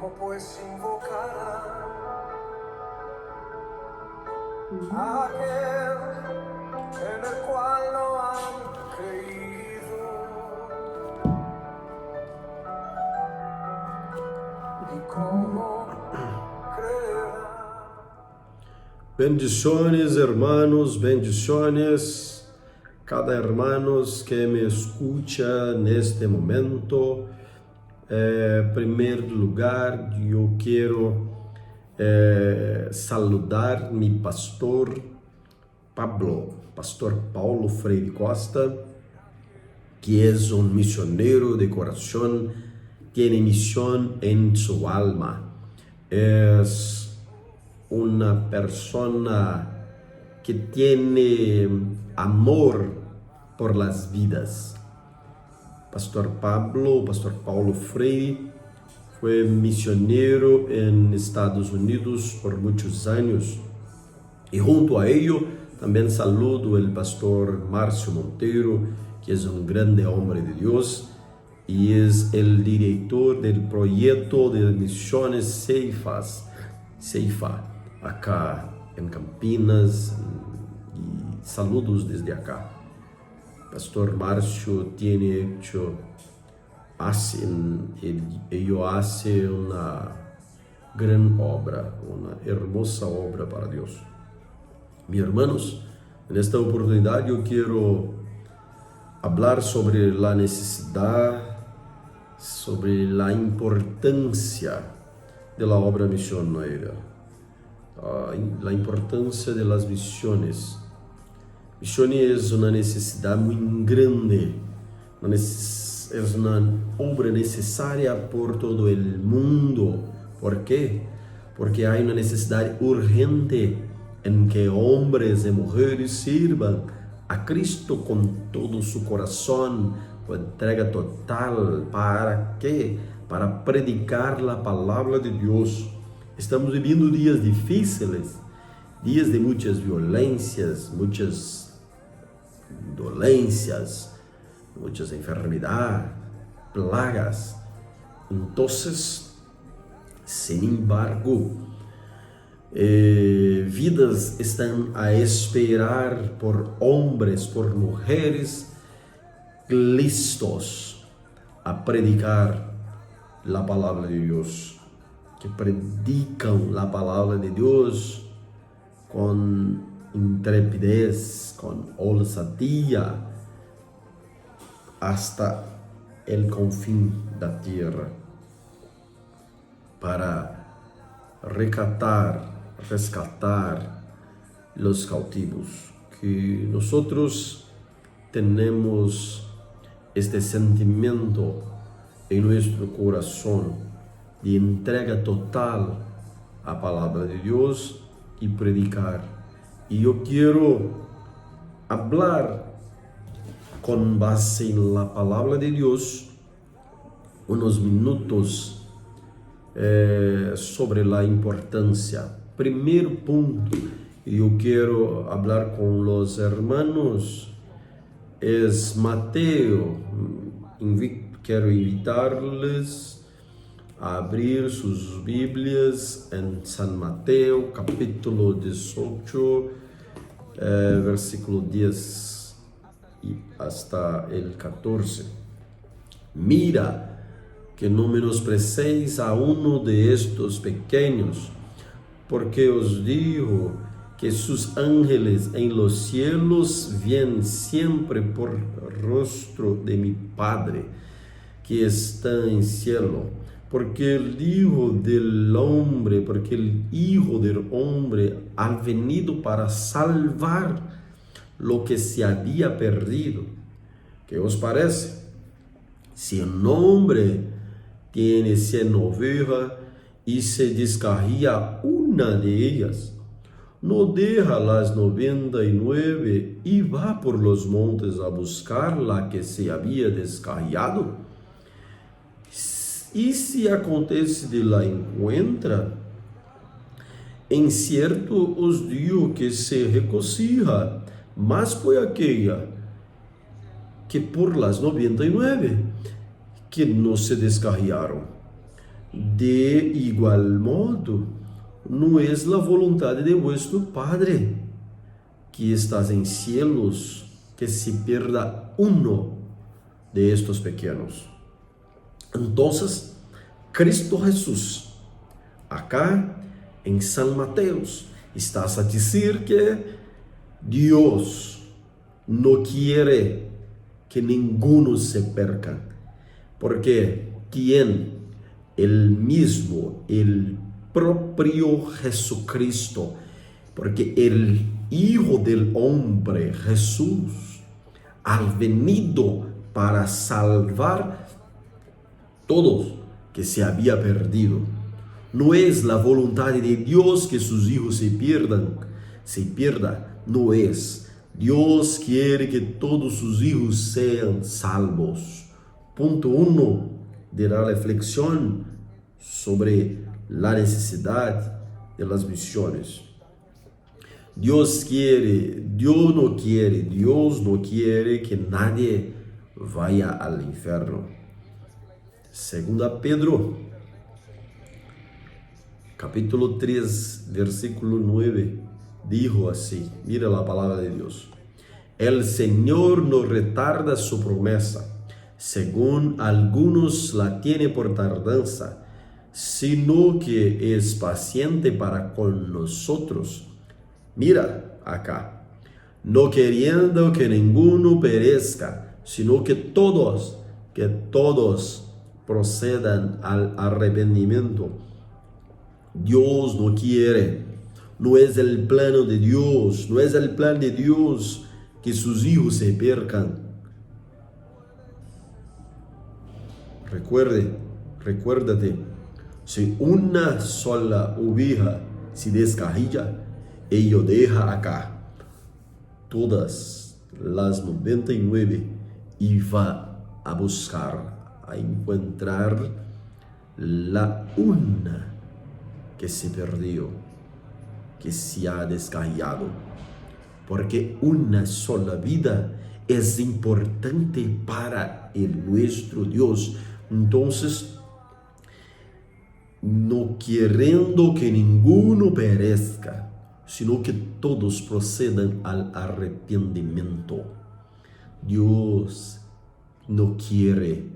¿Cómo pues invocará a aquel en el cual no han creído? ¿Y cómo creerá? Bendiciones, hermanos, bendiciones, cada hermanos que me escucha neste momento. Em primeiro lugar, eu quero saludar meu pastor Paulo Freire Costa, que é missioneiro de coração, tem missão em sua alma. É uma persona que tem amor por las vidas. Pastor Paulo Freire foi missioneiro em Estados Unidos por muitos anos, e junto a ele também saludo o pastor Márcio Monteiro, que é grande homem de Deus e é o diretor do projeto de missões Ceifa, acá em Campinas, e saludos desde acá. Pastor Márcio hace uma grande obra, uma hermosa obra para Deus. Meus irmãos, nesta oportunidade eu quero falar sobre a necessidade, sobre a importância da obra missionária, a importância das missões. Missões é uma necessidade muito grande, é uma obra necessária por todo o mundo. ¿Por quê? Porque há uma necessidade urgente em que homens e mulheres sirvam a Cristo com todo o seu coração, com entrega total. ¿Para quê? Para predicar a palavra de Deus. Estamos vivendo dias difíceis, dias de muitas violências, muitas dolências, muitas enfermidades, plagas. Então, sem embargo, vidas estão a esperar por homens, por mulheres listos a predicar a palavra de Deus, que predicam a palavra de Deus com intrepidez, com ousadia, hasta el confín da terra, para rescatar los cautivos. Que nosotros tenemos este sentimento em nosso coração de entrega total à palavra de Deus e predicar. E eu quero falar com base na palavra de Deus uns minutos sobre a importância. Primeiro ponto, eu quero falar com os hermanos, é Mateus. Quero invitar-les a abrir suas Bíblias em São Mateus, capítulo 18, versículo 10 e hasta el 14. Mira que não menosprecies a uno de estos pequeños, porque os digo que sus ángeles en los cielos ven siempre por rostro de mi Padre que está en cielo. Porque el Hijo del Hombre ha venido para salvar lo que se había perdido. ¿Qué os parece? Si un hombre tiene 100 ovejas y se descarría una de ellas, no deja las 99 y va por los montes a buscar la que se había descarriado. E se acontece de la encuentra, em cierto os digo que se regocija más por aquella que por las 99 que no se descarriaram. De igual modo, no es la voluntad de vuestro Padre que estás en cielos que se pierda uno de estos pequeños. Entonces, Cristo Jesús, acá en San Mateos, estás a decir que Dios no quiere que ninguno se perca, porque quien el mismo, el propio Jesucristo, porque el Hijo del Hombre, Jesús, ha venido para salvar todos que se había perdido. No es la voluntad de Dios que sus hijos se pierdan, no es. Dios quiere que todos sus hijos sean salvos. Punto 1 de la reflexión sobre la necesidad de las misiones. Dios no quiere que nadie vaya al infierno. Segunda Pedro, capítulo 3, versículo 9, dijo así, mira la palabra de Dios. El Señor no retarda su promesa, según algunos la tiene por tardanza, sino que es paciente para con nosotros. Mira acá, no queriendo que ninguno perezca, sino que todos procedan al arrepentimiento. Dios no quiere, no es el plano de Dios, no es el plan de Dios que sus hijos se pierdan. Recuérdate, si una sola oveja se descarría, ella deja acá todas las 99 y va a buscar, a encontrar la una que se perdió, que se ha descarriado, porque una sola vida es importante para nuestro Dios. Entonces, no queriendo que ninguno perezca, sino que todos procedan al arrepentimiento. Dios no quiere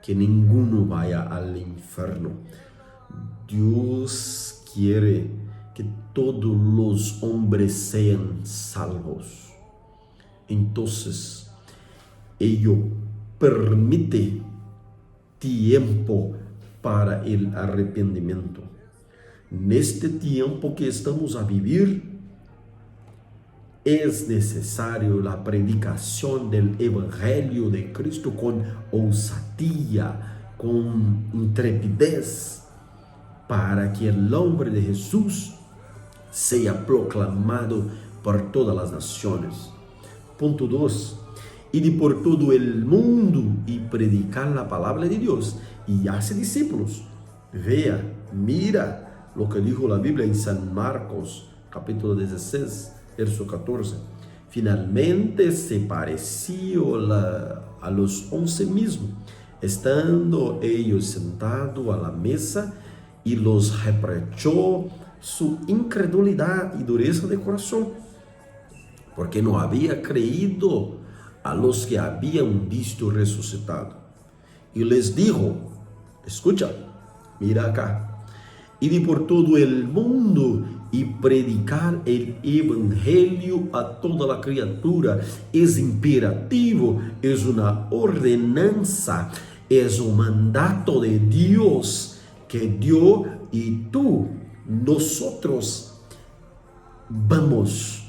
que ninguno vaya al infierno. Dios quiere que todos los hombres sean salvos. Entonces, ello permite tiempo para el arrepentimiento. En este tiempo que estamos a vivir, es necesario la predicación del Evangelio de Cristo con osadía, con intrepidez, para que el nombre de Jesús sea proclamado por todas las naciones. Punto 2. Ir por todo el mundo y predicar la palabra de Dios y hacer discípulos. Vea, mira lo que dijo la Biblia en San Marcos, capítulo 16, verso 14. Finalmente se pareció a los 11 mismos, estando ellos sentados a la mesa, y los reprochó su incredulidad y dureza de corazón, porque no había creído a los que habían visto resucitado. Y les dijo, escucha, mira acá, id por todo el mundo y predicar el Evangelio a toda la criatura. Es imperativo, es una ordenanza, es un mandato de Dios que dio, y tú, nosotros vamos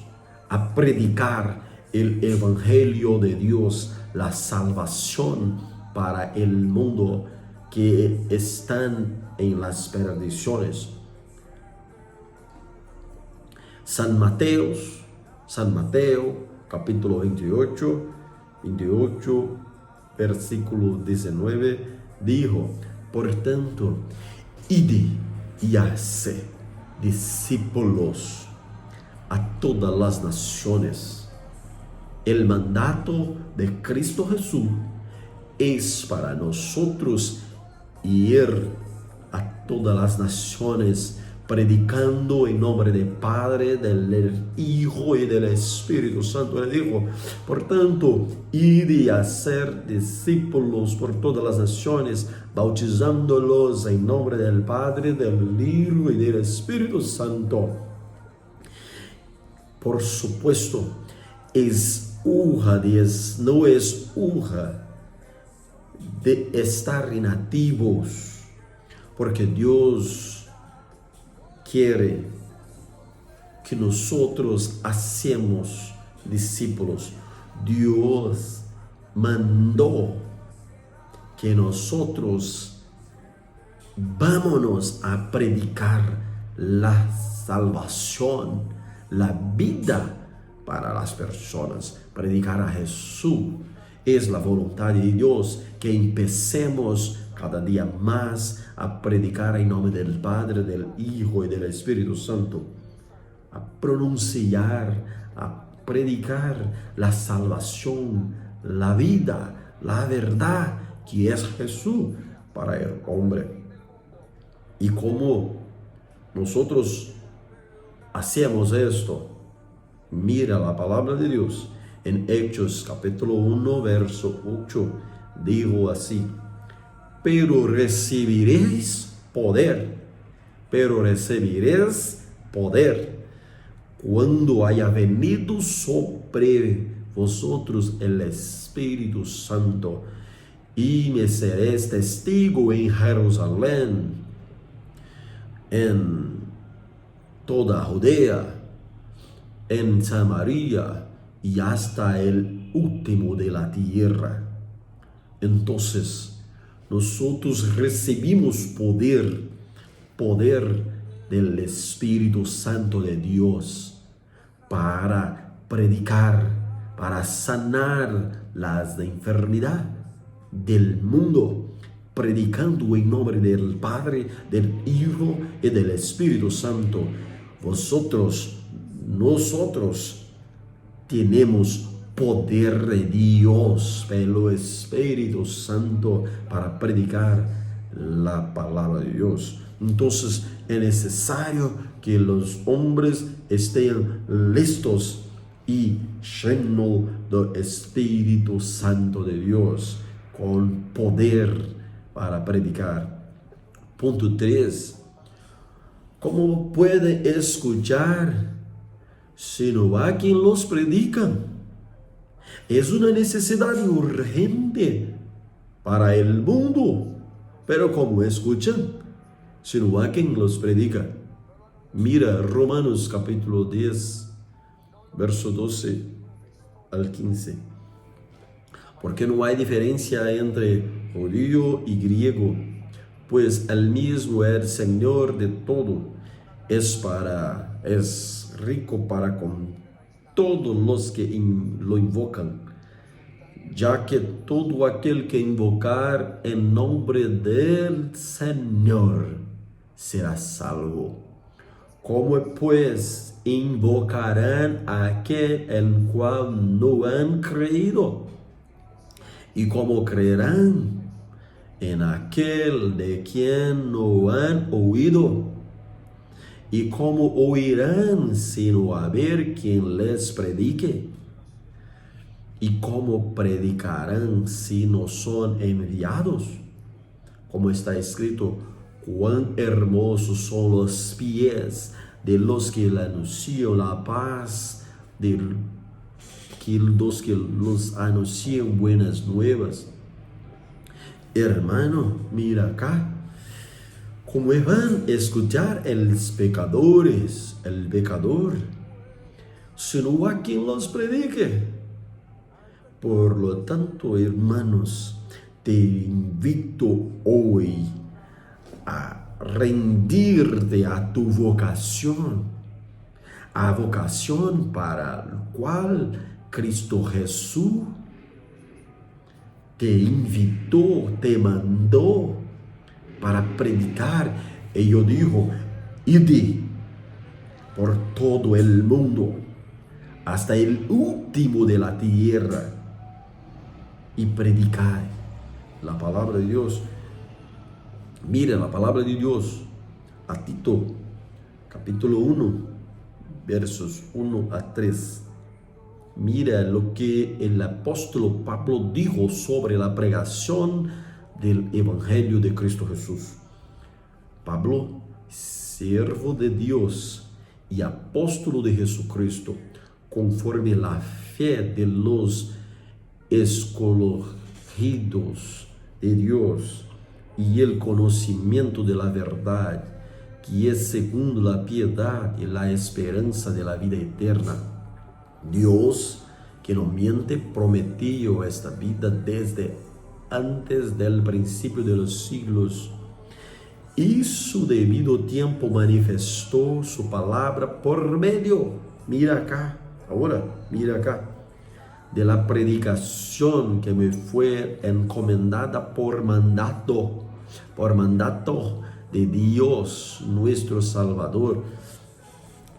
a predicar el Evangelio de Dios, la salvación para el mundo que están en las perdiciones. San Mateo, capítulo 28, versículo 19, dijo, por tanto, id y haced discípulos a todas las naciones. El mandato de Cristo Jesús es para nosotros ir a todas las naciones, predicando en nombre del Padre, del Hijo y del Espíritu Santo. Le dijo, por tanto, id y hacer discípulos por todas las naciones, bautizándolos en nombre del Padre, del Hijo y del Espíritu Santo. Por supuesto, no es hora de estar inactivos, porque Dios quiere que nosotros hacemos discípulos. Dios mandó que nosotros vámonos a predicar la salvación, la vida para las personas, predicar a Jesús. Es la voluntad de Dios que empecemos cada día más a predicar en nombre del Padre, del Hijo y del Espíritu Santo, a pronunciar, a predicar la salvación, la vida, la verdad que es Jesús para el hombre. Y como nosotros hacemos esto, mira la palabra de Dios en Hechos capítulo 1 verso 8, dijo así: pero recibiréis poder cuando haya venido sobre vosotros el Espíritu Santo, y me seréis testigo en Jerusalén, en toda Judea, en Samaria y hasta el último de la tierra. Entonces, nosotros recibimos poder del Espíritu Santo de Dios para predicar, para sanar las enfermedades del mundo, predicando en nombre del Padre, del Hijo y del Espíritu Santo. Nosotros tenemos poder de Dios, el Espíritu Santo, para predicar la palabra de Dios. Entonces es necesario que los hombres estén listos y llenos del Espíritu Santo de Dios, con poder para predicar. Punto 3. ¿Cómo puede escuchar si no hay quien los predica? Es una necesidad urgente para el mundo, pero ¿cómo escuchan si no hay quien los predica? Mira Romanos capítulo 10, verso 12 al 15. Porque no hay diferencia entre judío y griego, pues el mismo es Señor de todo, es rico para con todos los que lo invocan, ya que todo aquel que invocar en nombre del Señor será salvo. ¿Cómo pues invocarán a aquel en cual no han creído? ¿Y cómo creerán en aquel de quien no han oído? ¿Y cómo oirán sino haber quien les predique? ¿Y cómo predicarán si no son enviados? Como está escrito: cuán hermosos son los pies de los que le anuncian la paz, de los que los anuncian buenas nuevas. Hermano, mira acá. ¿Cómo van a escuchar el pecador, si no hay quien los predique? Por lo tanto, hermanos, te invito hoy a rendirte a tu vocación, a vocación para la cual Cristo Jesús te invitó, te mandó para predicar. Ellos dijo: id por todo el mundo, hasta el último de la tierra, y predicar la palabra de Dios. Mira la palabra de Dios a Tito, capítulo 1, versos 1 a 3. Mira lo que el apóstol Pablo dijo sobre la pregación del Evangelio de Cristo Jesús. Pablo, siervo de Dios y apóstolo de Jesucristo, conforme la fe de los escogidos de Dios y el conocimiento de la verdad, que es según la piedad y la esperanza de la vida eterna. Dios, que no miente, prometió esta vida desde antes del principio de los siglos, y su debido tiempo manifestó su palabra por medio, mira acá, ahora, mira acá, de la predicación que me fue encomendada por mandato de Dios nuestro Salvador.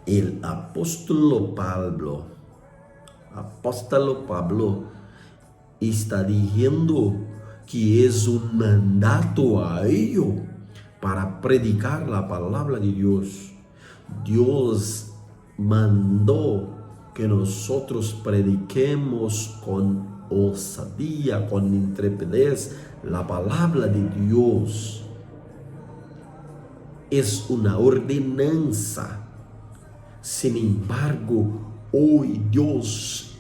El apóstol Pablo está diciendo que es un mandato a ello para predicar la palabra de Dios. Dios mandó que nosotros prediquemos con osadía, con intrepidez, la palabra de Dios. Es una ordenanza. Sin embargo, hoy Dios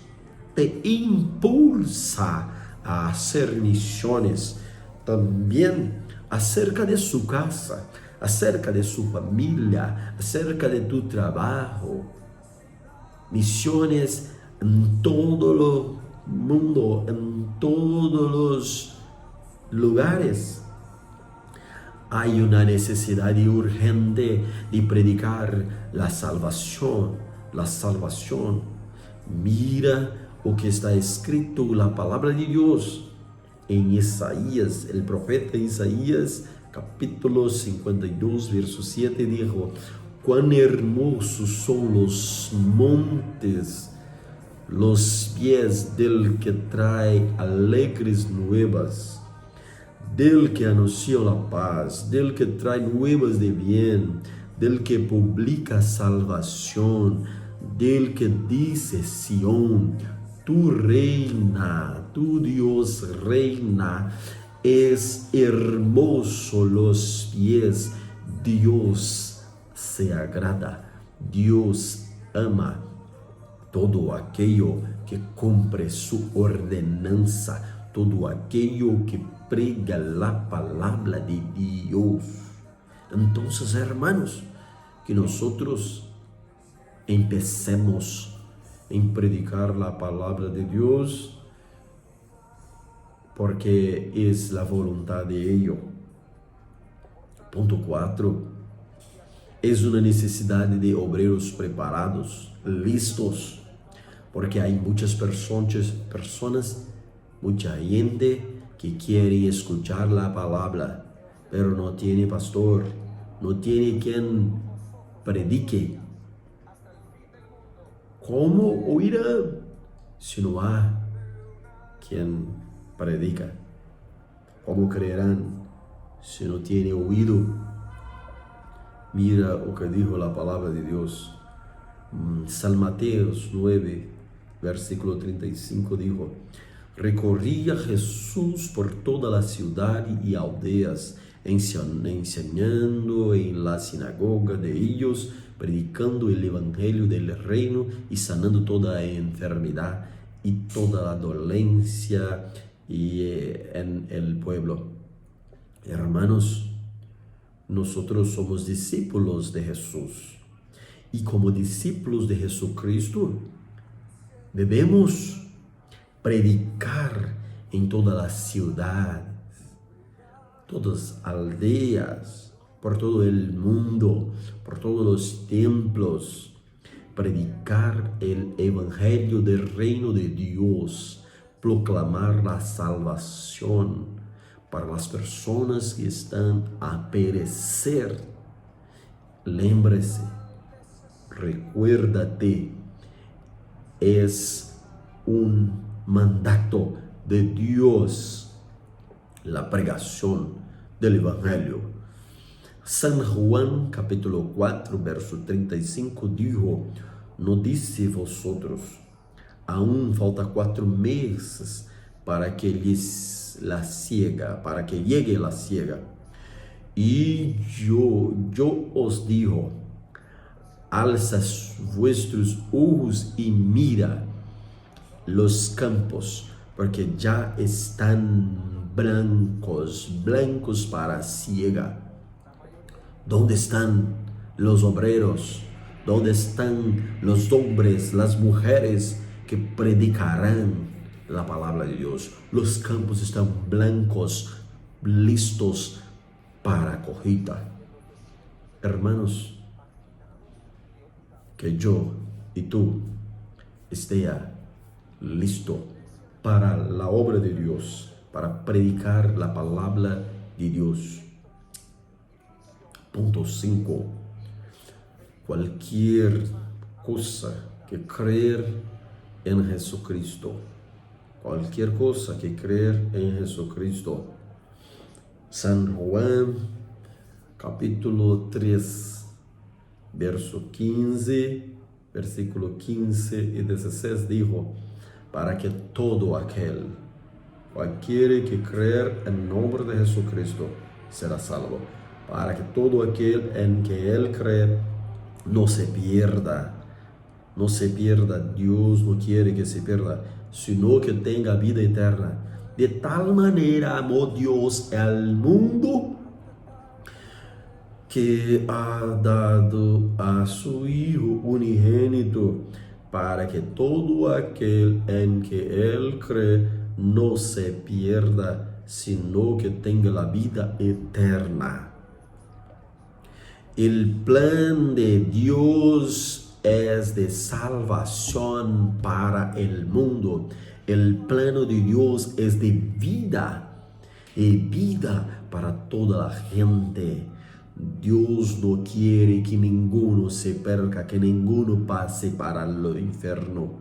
te impulsa a hacer misiones también acerca de su casa, acerca de su familia, acerca de tu trabajo. Misiones en todo el mundo, en todos los lugares. Hay una necesidad urgente de predicar la salvación. Mira lo que está escrito, la palabra de Dios en Isaías. El profeta Isaías, capítulo 52, verso 7, dijo: cuán hermosos son los montes, los pies del que trae alegres nuevas, del que anuncia la paz, del que trae nuevas de bien, del que publica salvación, del que dice Sión, tu reina, tu Dios reina. Es hermoso los pies, Dios se agrada, Dios ama todo aquello que cumple su ordenanza, todo aquello que prega la palabra de Dios. Entonces, hermanos, que nosotros empecemos a predicar la palabra de Dios, porque es la voluntad de ello. Punto 4. Es una necesidad de obreros preparados, listos, porque hay muchas personas, mucha gente que quiere escuchar la palabra, pero no tiene pastor, no tiene quien predique. ¿Cómo oirán si no hay quien predica? ¿Cómo creerán si no tiene oído? Mira lo que dijo la palabra de Dios. San Mateo 9, versículo 35 dijo: recorría Jesús por toda la ciudad y aldeas, enseñando en la sinagoga de ellos, predicando el evangelio del reino y sanando toda enfermedad y toda la dolencia en el pueblo. Hermanos, nosotros somos discípulos de Jesús, y como discípulos de Jesucristo debemos predicar en todas las ciudades, todas las aldeas, por todo el mundo, por todos los templos, predicar el evangelio del reino de Dios, proclamar la salvación para las personas que están a perecer. Lémbrese, recuérdate, es un mandato de Dios la pregación del evangelio. San Juan capítulo 4, verso 35 dijo, ¿no dice vosotros, aún falta 4 meses para que llegue la siega? Y yo os digo, alza vuestros ojos y mira los campos, porque ya están blancos para siega. ¿Dónde están los obreros? ¿Dónde están los hombres, las mujeres que predicarán la palabra de Dios? Los campos están blancos, listos para cogida. Hermanos, que yo y tú esté listo para la obra de Dios, para predicar la palabra de Dios. Punto 5. Cualquier cosa que creer en Jesucristo. Cualquier cosa que creer en Jesucristo. San Juan, capítulo 3, versículo 15 y 16 dijo, para que todo cualquiera que creer en nombre de Jesucristo será salvo. Para que todo aquel en que Él cree no se pierda. No se pierda. Dios no quiere que se pierda, sino que tenga vida eterna. De tal manera amó Dios al mundo que ha dado a su Hijo unigénito, para que todo aquel en que Él cree no se pierda, sino que tenga la vida eterna. El plan de Dios es de salvación para el mundo. El plano de Dios es de vida, y vida para toda la gente. Dios no quiere que ninguno se perca, que ninguno pase para el infierno.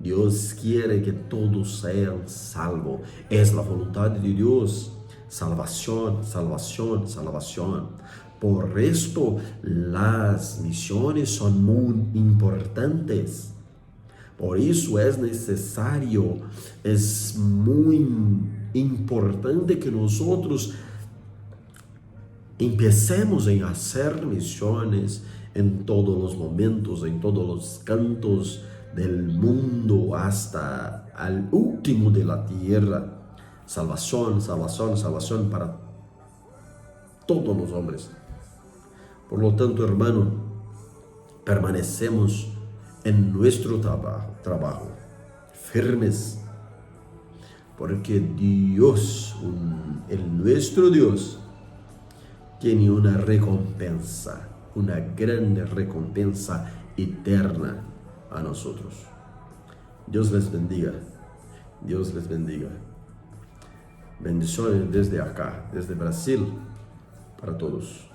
Dios quiere que todos sean salvos. Es la voluntad de Dios. Salvación, salvación, salvación. Por esto las misiones son muy importantes. Por eso es necesario, es muy importante que nosotros empecemos a hacer misiones en todos los momentos, en todos los cantos del mundo, hasta el último de la tierra. Salvación, salvación, salvación para todos los hombres. Por lo tanto, hermano, permanecemos en nuestro trabajo, firmes, porque Dios, nuestro Dios, tiene una recompensa, una grande recompensa eterna a nosotros. Dios les bendiga. Dios les bendiga. Bendiciones desde acá, desde Brasil, para todos.